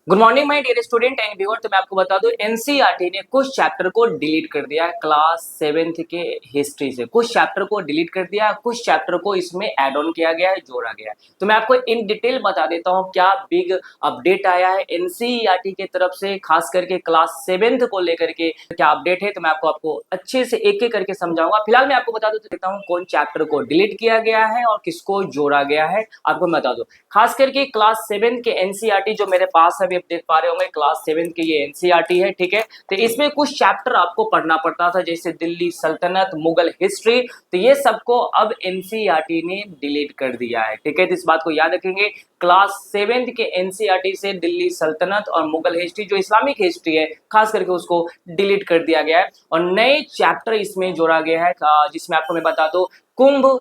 Good morning my dear student and viewer. तो मैं आपको बता दूं एनसीईआरटी ने कुछ चैप्टर को डिलीट कर दिया है क्लास 7th के हिस्ट्री से। कुछ चैप्टर को डिलीट कर दिया, कुछ चैप्टर को इसमें ऐड ऑन किया गया है, जोड़ा गया है। तो मैं आपको इन डिटेल बता देता हूं क्या बिग अपडेट आया है एनसीईआरटी की तरफ से, खास करके क्लास 7th को लेकर के क्या अपडेट है। तो मैं आपको अच्छे से एक एक करके समझाऊंगा। फिलहाल मैं आपको बता देता हूँ कौन चैप्टर को डिलीट किया गया है और किसको जोड़ा गया है, आपको मैं बता दूं। खास करके क्लास 7 के एनसीईआरटी जो मेरे पास अभी आप देख पा रहे होंगे, क्लास 7 के ये एनसीईआरटी है, ठीक है। तो इसमें कुछ चैप्टर आपको पढ़ना पड़ता था, जैसे दिल्ली सल्तनत, मुगल हिस्ट्री। तो ये सबको अब एनसीईआरटी ने डिलीट कर दिया है, ठीक है। तो इस बात को याद रखेंगे, क्लास 7 के एनसीईआरटी से दिल्ली सल्तनत और मुगल हिस्ट्री जो इस्लामिक हिस्ट्री है, खास करके उसको डिलीट कर दिया गया है और नए चैप्टर इसमें जोड़ा गया है, जिसमें आपको मैं बता दूं कुंभ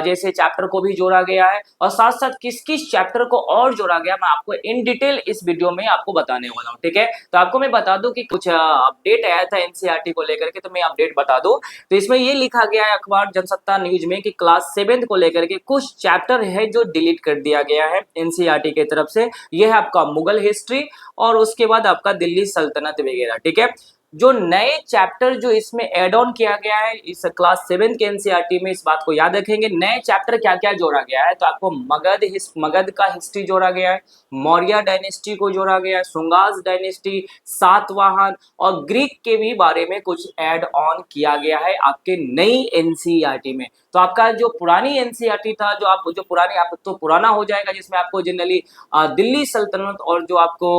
जैसे चैप्टर को भी जोड़ा गया है और साथ साथ किस किस चैप्टर को और जोड़ा गया मैं आपको इन डिटेल इस वीडियो में आपको बताने वाला हूं, ठीक है। तो आपको मैं बता दूं कि कुछ अपडेट आया था एनसीईआरटी को लेकर के, तो मैं अपडेट बता दूं। तो इसमें ये लिखा गया है अखबार जनसत्ता न्यूज में कि क्लास 7 को लेकर के कुछ चैप्टर है जो डिलीट कर दिया गया है एनसीईआरटी की तरफ से। यह है आपका मुगल हिस्ट्री और उसके बाद आपका दिल्ली सल्तनत वगैरह, ठीक है। जो नए चैप्टर जो इसमें एड ऑन किया गया है इस क्लास 7 के एनसीईआरटी में, इस बात को याद रखेंगे। नए चैप्टर क्या क्या जोड़ा गया है, तो आपको मगध का हिस्ट्री जोड़ा गया है, मौर्य डायनेस्टी को जोड़ा गया है, शुंगास डायनेस्टी, सातवाहन और ग्रीक के भी बारे में कुछ ऐड ऑन किया गया है आपके नई एनसीईआरटी में। तो आपका जो पुरानी एनसीईआरटी था, जो पुरानी आप तो पुराना हो जाएगा, जिसमें आपको जनरली दिल्ली सल्तनत और जो आपको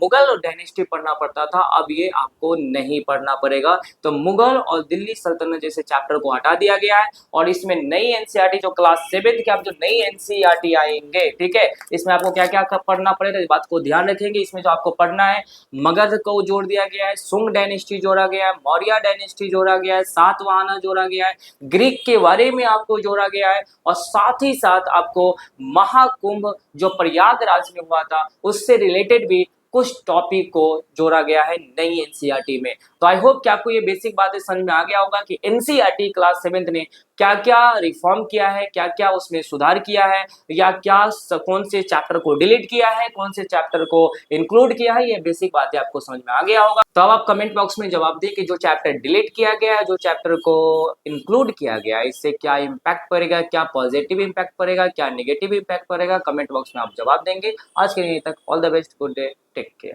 मुगल डायनेस्टी पढ़ना पड़ता था, अब ये आपको नहीं पढ़ना पड़ेगा। तो मुगल और दिल्ली सल्तनत जैसे चैप्टर को हटा दिया गया है और इसमें नई एनसीईआरटी जो क्लास 7 के आप जो नई एनसीईआरटी आएंगे, ठीक है, इसमें आपको क्या क्या पढ़ना पड़ेगा, इस बात को ध्यान रखेंगे। इसमें जो आपको पढ़ना है, मगध को जोड़ दिया गया है, सुंग डायनेस्टी जोड़ा गया है, मौर्य डायनेस्टी जोड़ा गया है, सातवाहन जोड़ा गया है, ग्रीक के बारे में आपको जोड़ा गया है और साथ ही साथ आपको महाकुंभ जो प्रयागराज में हुआ था उससे रिलेटेड भी कुछ टॉपिक को जोड़ा गया है नई एनसीईआरटी में। तो आई होप कि आपको ये बेसिक बातें समझ में आ गया होगा कि एनसीईआरटी क्लास 7 ने क्या क्या रिफॉर्म किया है, क्या क्या उसमें सुधार किया है, या क्या कौन से चैप्टर को डिलीट किया है, कौन से चैप्टर को इंक्लूड किया है। ये बेसिक बातें आपको समझ में आ गया होगा। तो अब आप कमेंट बॉक्स में जवाब दें कि जो चैप्टर डिलीट किया गया है, जो चैप्टर को इंक्लूड किया गया है, इससे क्या इम्पैक्ट पड़ेगा, क्या पॉजिटिव इम्पैक्ट पड़ेगा, क्या नेगेटिव इम्पैक्ट पड़ेगा। कमेंट बॉक्स में आप जवाब देंगे। आज के लिए तक all the best, good day, take care.